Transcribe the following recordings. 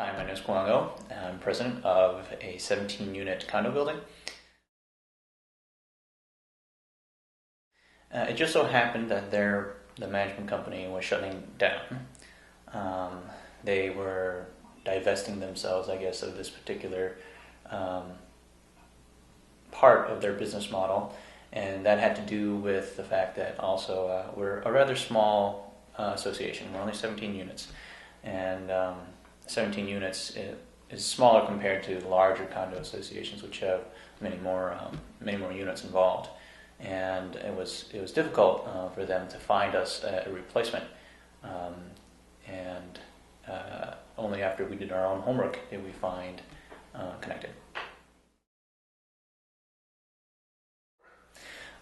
Hi, my name is Kwango. I'm president of a 17-unit condo building. It just so happened that the management company was shutting down. They were divesting themselves, I guess, of this particular part of their business model, and that had to do with the fact that also we're a rather small association. We're only 17 units, and 17 units is smaller compared to larger condo associations, which have many more units involved. And it was difficult for them to find us a replacement. And only after we did our own homework did we find Connected.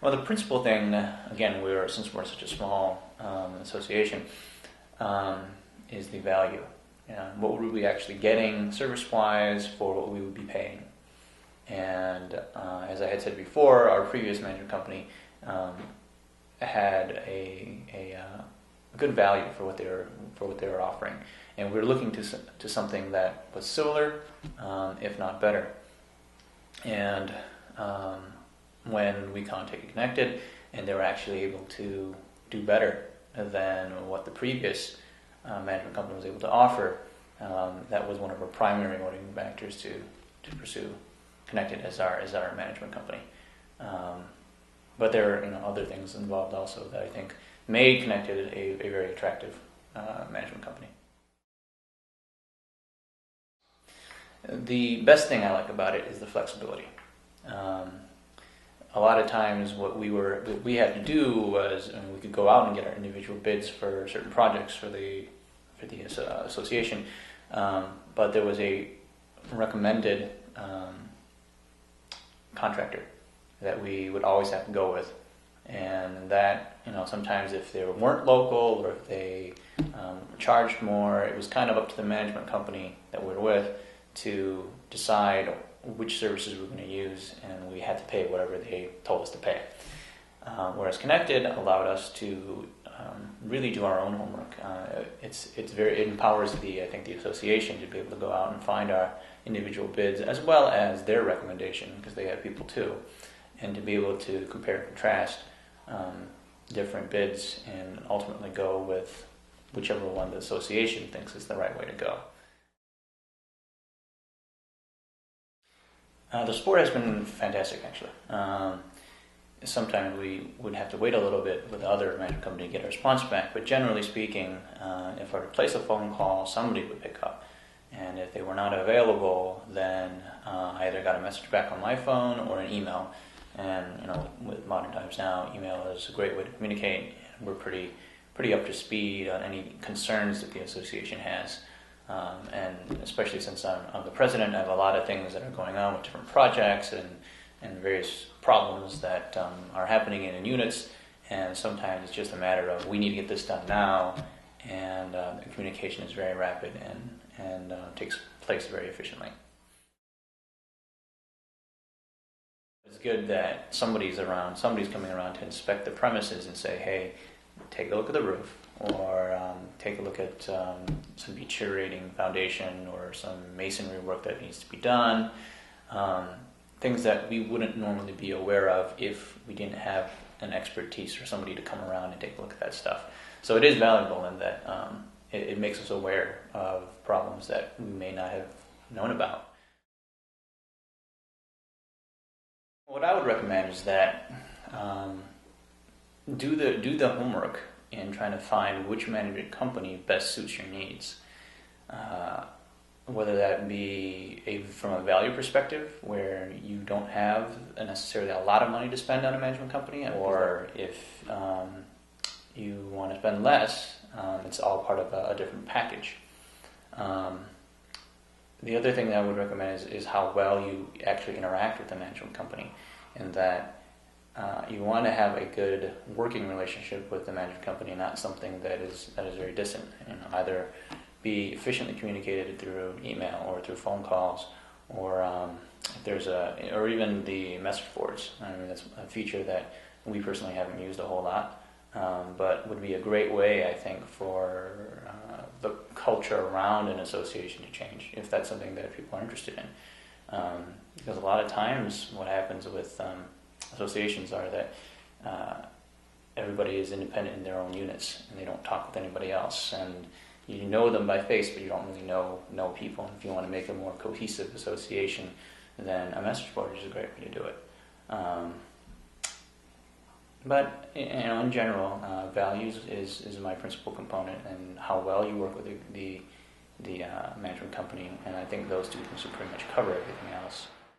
Well, the principal thing, again, since we're such a small association, is the value. What would we be actually getting service-wise for what we would be paying? And as I had said before, our previous management company had a good value for what they were offering, and we were looking to something that was similar, if not better. And when we contacted Connected, and they were actually able to do better than what the previous management company was able to offer, that was one of our primary motivating factors to pursue Connected as our management company. But there are other things involved also that I think made Connected a very attractive management company. The best thing I like about it is the flexibility. A lot of times what we had to do was, we could go out and get our individual bids for certain projects for the association, but there was a recommended contractor that we would always have to go with, and that sometimes if they weren't local or if they charged more, it was kind of up to the management company that we were with to decide which services we were going to use, and we had to pay whatever they told us to pay. Whereas Connected allowed us to really do our own homework. It empowers the association to be able to go out and find our individual bids as well as their recommendation, because they have people too, and to be able to compare and contrast different bids and ultimately go with whichever one the association thinks is the right way to go. The support has been fantastic, actually. Sometimes we would have to wait a little bit with the other management company to get a response back, but generally speaking, if I were to place a phone call, somebody would pick up. And if they were not available, then I either got a message back on my phone or an email. And with modern times now, email is a great way to communicate. We're pretty up to speed on any concerns that the association has. And especially since I'm the president, I have a lot of things that are going on with different projects and various problems that are happening in units, and sometimes it's just a matter of we need to get this done now, and the communication is very rapid and takes place very efficiently. It's good that somebody's coming around to inspect the premises and say, hey, take a look at the roof, or take a look at some deteriorating foundation or some masonry work that needs to be done. Things that we wouldn't normally be aware of if we didn't have an expertise or somebody to come around and take a look at that stuff. So it is valuable in that it makes us aware of problems that we may not have known about. What I would recommend is that do the homework in trying to find which management company best suits your needs. Whether that be from a value perspective, where you don't have necessarily a lot of money to spend on a management company, or if you want to spend less, it's all part of a different package. The other thing that I would recommend is how well you actually interact with the management company, and that you want to have a good working relationship with the management company, not something that is very distant. Either be efficiently communicated through email or through phone calls, or or even the message boards. I mean, that's a feature that we personally haven't used a whole lot, but would be a great way, I think, for the culture around an association to change, if that's something that people are interested in. Because a lot of times what happens with associations are that everybody is independent in their own units, and they don't talk with anybody else. And you know them by face, but you don't really know people. And if you want to make a more cohesive association, then a message board is a great way to do it. But in general, values is my principal component, and how well you work with the management company. And I think those two things will pretty much cover everything else.